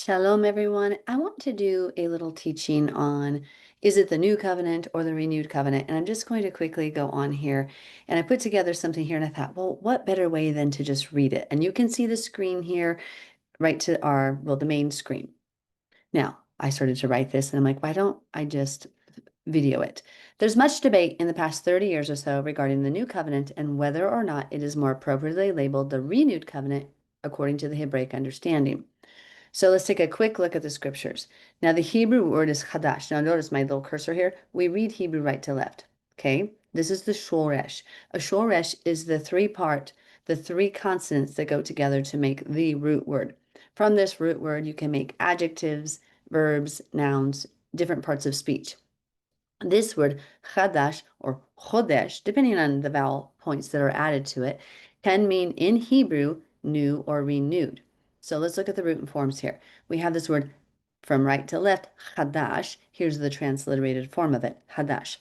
Shalom, everyone. I want to do a little teaching on is it the new covenant or the renewed covenant? And I'm just going to quickly go on here. And I put together something here and I thought, well, what better way than to just read it? And you can see the screen here right to the main screen. Now, I started to write this and I'm like, why don't I just video it? There's much debate in the past 30 years or so regarding the new covenant and whether or not it is more appropriately labeled the renewed covenant according to the Hebraic understanding. So let's take a quick look at the scriptures. Now, the Hebrew word is chadash. Now, notice my little cursor here. We read Hebrew right to left. Okay, this is the shoresh. A shoresh is the three consonants that go together to make the root word. From this root word, you can make adjectives, verbs, nouns, different parts of speech. This word, chadash or chodesh, depending on the vowel points that are added to it, can mean in Hebrew new or renewed. So let's look at the root and forms here. We have this word from right to left, chadash. Here's the transliterated form of it, chadash.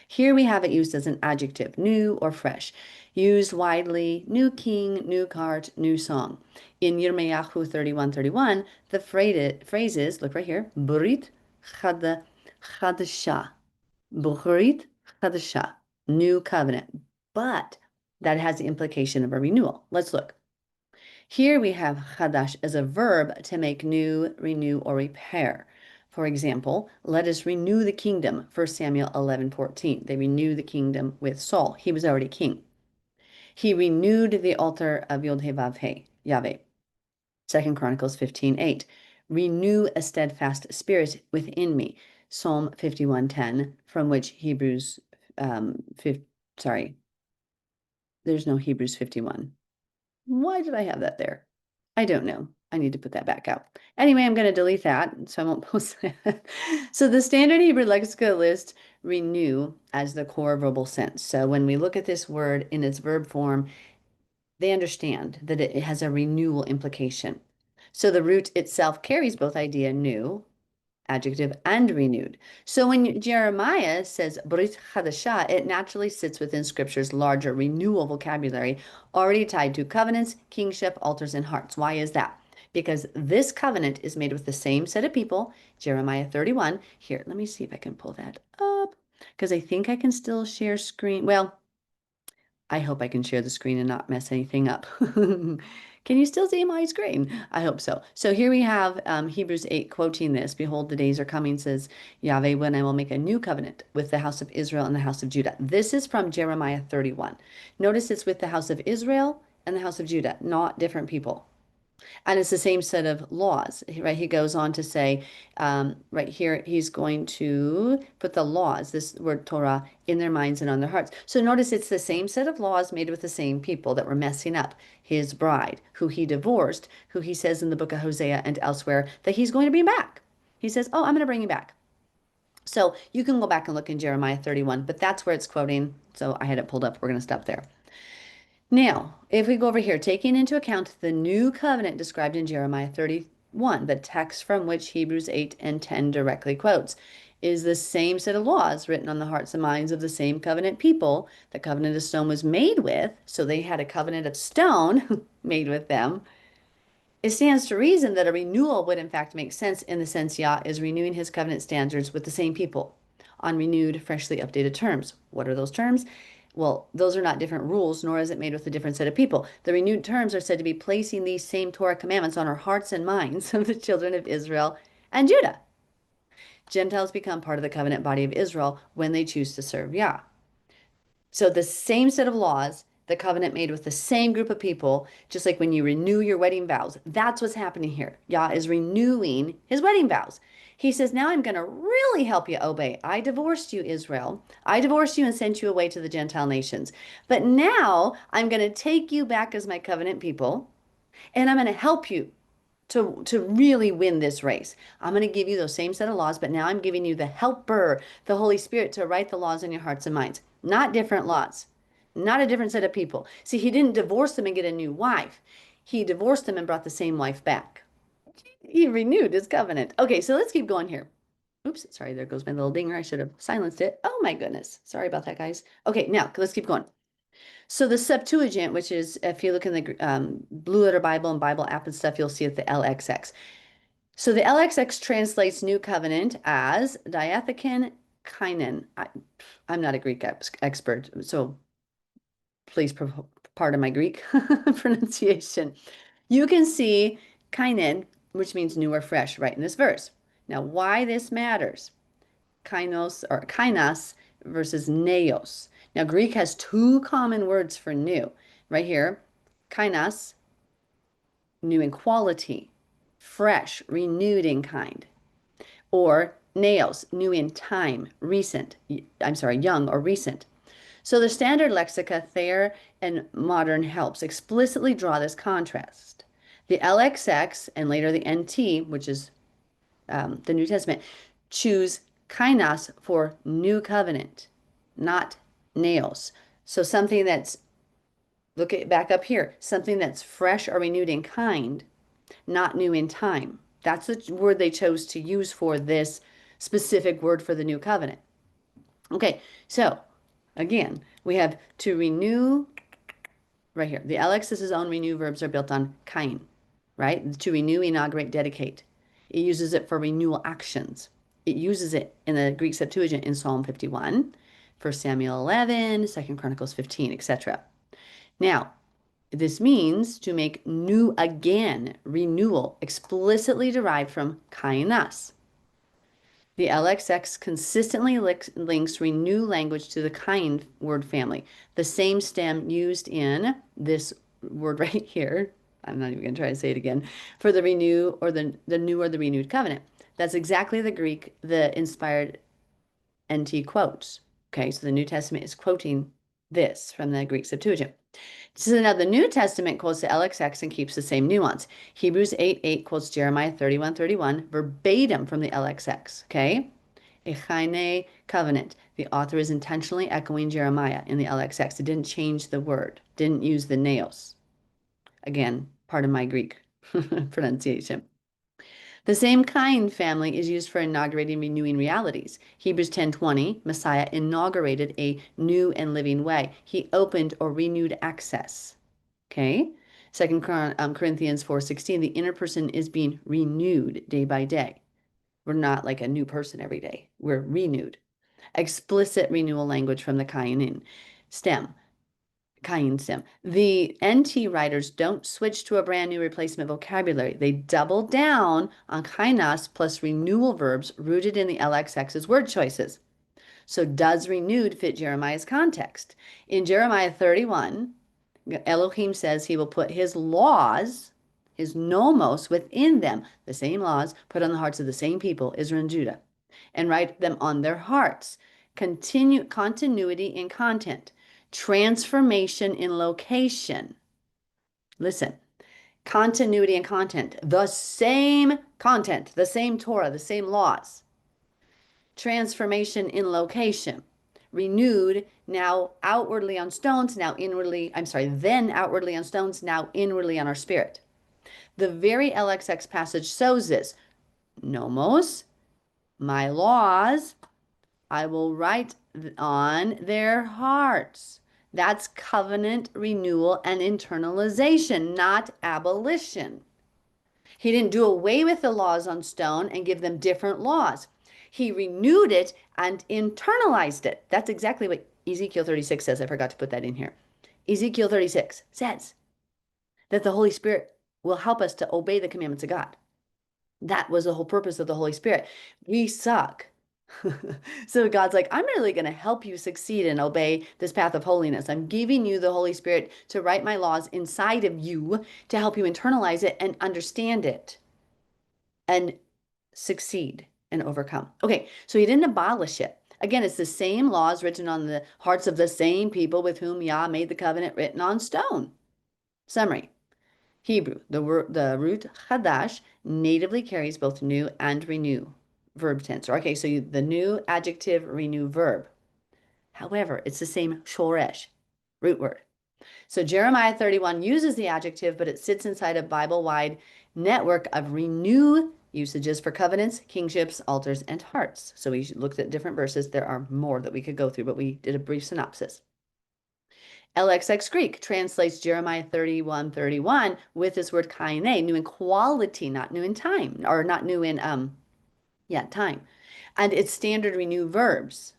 Here we have it used as an adjective, new or fresh, used widely, new king, new cart, new song. In Yirmeyahu 31:31, the phrases, look right here, burit chadasha. Bucharit Chadasha, new covenant. But that has the implication of a renewal. Let's look. Here we have Chadash as a verb to make new, renew, or repair. For example, let us renew the kingdom, 1 Samuel 11:14. They renew the kingdom with Saul. He was already king. He renewed the altar of Yod-Heh-Vav-Heh, Yahweh. 2 Chronicles 15:8. Renew a steadfast spirit within me. Psalm 51:10, from which there's no Hebrews 51. Why did I have that there? I don't know. I need to put that back out. Anyway, I'm going to delete that so I won't post that. So the standard Hebrew lexical list renew as the core verbal sense. So when we look at this word in its verb form, they understand that it has a renewal implication. So the root itself carries both idea new, adjective, and renewed. So when Jeremiah says Brit Chadashah, it naturally sits within Scripture's larger renewal vocabulary, already tied to covenants, kingship, altars, and hearts. Why is that? Because this covenant is made with the same set of people, Jeremiah 31. Here, let me see if I can pull that up, because I think I can still share screen. Well, I hope I can share the screen and not mess anything up. Can you still see my screen? I hope so. So here we have Hebrews 8 quoting this. Behold, the days are coming, says Yahweh, when I will make a new covenant with the house of Israel and the house of Judah. This is from Jeremiah 31. Notice it's with the house of Israel and the house of Judah, not different people. And it's the same set of laws, right? He goes on to say, right here, he's going to put the laws, this word Torah, in their minds and on their hearts. So notice it's the same set of laws made with the same people that were messing up his bride, who he divorced, who he says in the book of Hosea and elsewhere that he's going to bring back. He says, oh, I'm going to bring you back. So you can go back and look in Jeremiah 31, but that's where it's quoting. So I had it pulled up. We're going to stop there. Now, if we go over here, taking into account the new covenant described in Jeremiah 31, the text from which Hebrews 8 and 10 directly quotes, is the same set of laws written on the hearts and minds of the same covenant people the covenant of stone was made with. So they had a covenant of stone made with them. It stands to reason that a renewal would in fact make sense in the sense Yah is renewing his covenant standards with the same people on renewed, freshly updated terms. What are those terms? Well, those are not different rules, nor is it made with a different set of people. The renewed terms are said to be placing these same Torah commandments on our hearts and minds of the children of Israel and Judah. Gentiles become part of the covenant body of Israel when they choose to serve Yah. So the same set of laws, the covenant made with the same group of people, just like when you renew your wedding vows, that's what's happening here. Yah is renewing his wedding vows. He says, now I'm going to really help you obey. I divorced you, Israel. I divorced you and sent you away to the Gentile nations. But now I'm going to take you back as my covenant people, and I'm going to help you to really win this race. I'm going to give you those same set of laws, but now I'm giving you the helper, the Holy Spirit, to write the laws in your hearts and minds. Not different laws, not a different set of people. See, he didn't divorce them and get a new wife. He divorced them and brought the same wife back. He renewed his covenant. Okay, so let's keep going here. Oops, sorry, there goes my little dinger. I should have silenced it. Oh my goodness. Sorry about that, guys. Okay, now let's keep going. So the Septuagint, which is, if you look in the Blue Letter Bible and Bible app and stuff, you'll see it the LXX. So the LXX translates New Covenant as diatheken kainon. I'm not a Greek expert, so please pardon my Greek pronunciation. You can see kainon, which means new or fresh, right in this verse. Now, why this matters, kainos or kainos versus neos. Now, Greek has two common words for new. Right here, kainos, new in quality, fresh, renewed in kind, or neos, new in time, recent, I'm sorry, young or recent. So the standard lexica, Thayer and Modern helps explicitly draw this contrast. The LXX and later the NT, which is the New Testament, choose kainos for new covenant, not naos. So something that's, look at back up here, something that's fresh or renewed in kind, not new in time. That's the word they chose to use for this specific word for the new covenant. Okay, so again, we have to renew right here. The LXS's own renew verbs are built on kain, right? To renew, inaugurate, dedicate. It uses it for renewal actions. It uses it in the Greek Septuagint in Psalm 51, 1 Samuel 11, 2 Chronicles 15, etc. Now, this means to make new again, renewal, explicitly derived from kainos. The LXX consistently links renew language to the kind word family, the same stem used in this word right here. I'm not even going to try to say it again for the renew or the new or the renewed covenant. That's exactly the Greek the inspired NT quotes. Okay, so the New Testament is quoting this from the Greek Septuagint. So now the New Testament quotes the LXX and keeps the same nuance. Hebrews 8:8 quotes Jeremiah 31:31 verbatim from the LXX. Okay, a Chine covenant. The author is intentionally echoing Jeremiah in the LXX. It didn't change the word, didn't use the naos. Again, part of my Greek pronunciation. The same kind family is used for inaugurating renewing realities. Hebrews 10:20, Messiah inaugurated a new and living way. He opened or renewed access. Okay? Second Corinthians 4:16, the inner person is being renewed day by day. We're not like a new person every day. We're renewed. Explicit renewal language from the Kainin stem. Kain stem. The NT writers don't switch to a brand new replacement vocabulary. They double down on kainos plus renewal verbs rooted in the LXX's word choices. So does renewed fit Jeremiah's context? In Jeremiah 31, Elohim says he will put his laws, his nomos, within them, the same laws put on the hearts of the same people, Israel and Judah, and write them on their hearts. Continuity in content, transformation in location. Listen, continuity in content, the same content, the same Torah, the same laws. Transformation in location, renewed, now outwardly on stones, now inwardly, then outwardly on stones, now inwardly on our spirit. The very LXX passage shows this. Nomos, my laws, I will write on their hearts. That's covenant renewal and internalization, not abolition. He didn't do away with the laws on stone and give them different laws. He renewed it and internalized it. That's exactly what Ezekiel 36 says. I forgot to put that in here. Ezekiel 36 says that the Holy Spirit will help us to obey the commandments of God. That was the whole purpose of the Holy Spirit. We suck. So God's like, I'm really going to help you succeed and obey this path of holiness. I'm giving you the Holy Spirit to write my laws inside of you to help you internalize it and understand it and succeed and overcome. Okay, so he didn't abolish it. Again, it's the same laws written on the hearts of the same people with whom Yah made the covenant written on stone. Summary. Hebrew, the root chadash natively carries both new and renew verb tense. Okay, so the new adjective, renew verb. However, it's the same shoresh, root word. So Jeremiah 31 uses the adjective, but it sits inside a Bible-wide network of renew usages for covenants, kingships, altars, and hearts. So we looked at different verses. There are more that we could go through, but we did a brief synopsis. LXX Greek translates Jeremiah 31:31 with this word kaine, new in quality, not new in time, or not new in yeah, time. And its standard renew verbs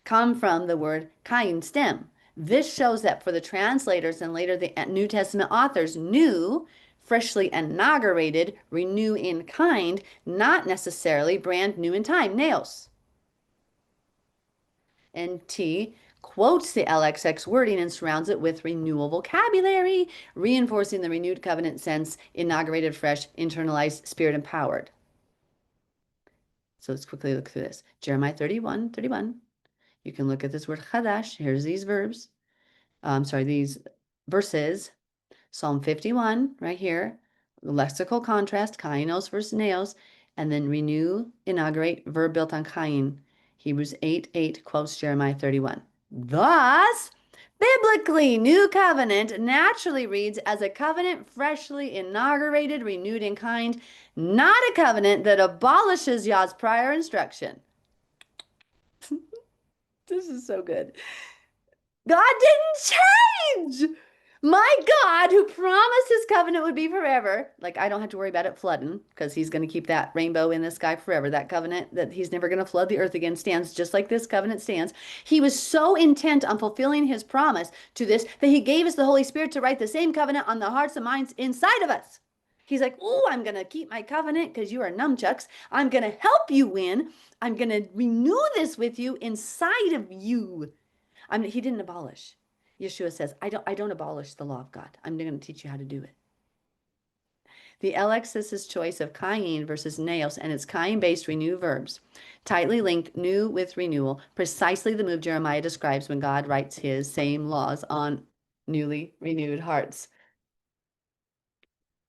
come from the word kain stem. This shows that for the translators and later the New Testament authors, new, freshly inaugurated, renew in kind, not necessarily brand new in time, naos. And T quotes the LXX wording and surrounds it with renewal vocabulary, reinforcing the renewed covenant sense, inaugurated fresh, internalized, spirit empowered. So let's quickly look through this. Jeremiah 31:31. You can look at this word chadash. Here's these verbs. Sorry, these verses. Psalm 51 right here. Lexical contrast, kainos versus neos, and then renew, inaugurate, verb built on kain. Hebrews 8:8 quotes Jeremiah 31. Thus, biblically, new covenant naturally reads as a covenant freshly inaugurated, renewed in kind, not a covenant that abolishes Yah's prior instruction. This is so good. God didn't change. My God, who promised his covenant would be forever. Like, I don't have to worry about it flooding because he's going to keep that rainbow in the sky forever. That covenant that he's never going to flood the earth again stands just like this covenant stands. He was so intent on fulfilling his promise to this that he gave us the Holy Spirit to write the same covenant on the hearts and minds inside of us. He's like, oh, I'm going to keep my covenant because you are nunchucks. I'm going to help you win. I'm going to renew this with you inside of you. I mean, he didn't abolish. Yeshua says, I don't abolish the law of God. I'm going to teach you how to do it. The LXS's choice of kain versus naos and its kain-based renew verbs, tightly linked new with renewal, precisely the move Jeremiah describes when God writes his same laws on newly renewed hearts.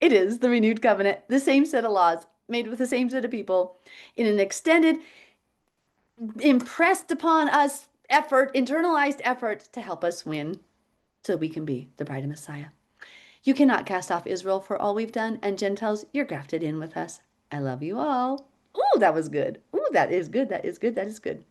It is the renewed covenant, the same set of laws made with the same set of people in an extended, impressed upon us effort, internalized effort to help us win so we can be the bride of Messiah. You cannot cast off Israel for all we've done, and Gentiles, you're grafted in with us. I love you all. Ooh, that was good. Ooh, that is good. That is good. That is good.